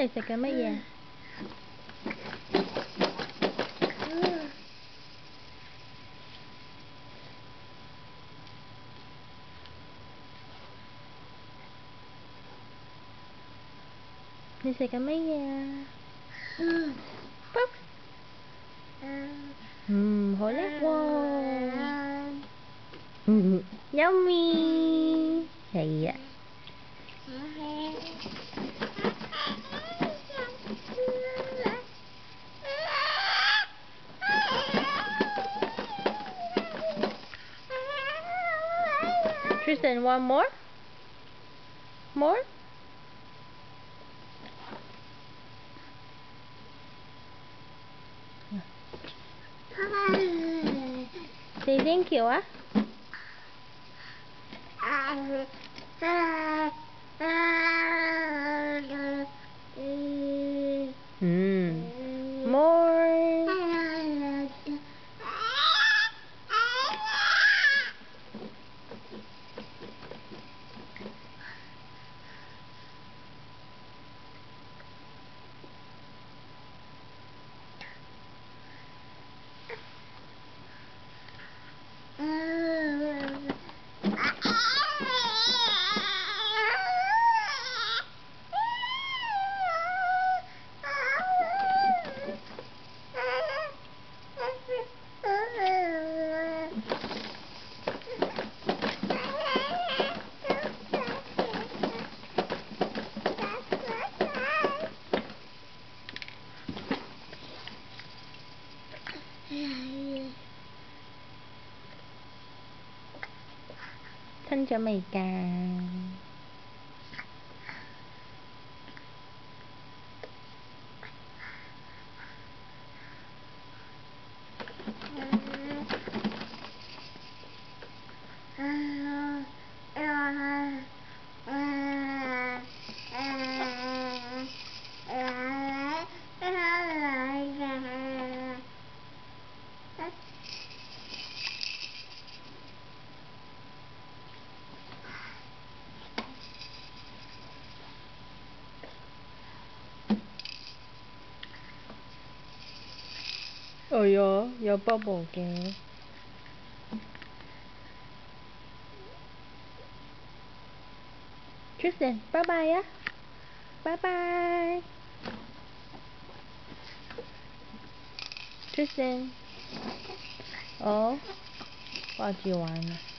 你食緊乜嘢？你食緊乜嘢啊？好叻喎！Yummy！ 係啊。Tristan, want more? More? Say thank you, ah? More. Thân cho mày càng有 bubble 嘅。Tristan， 拜拜呀！拜拜。Tristan， 掛住玩啊。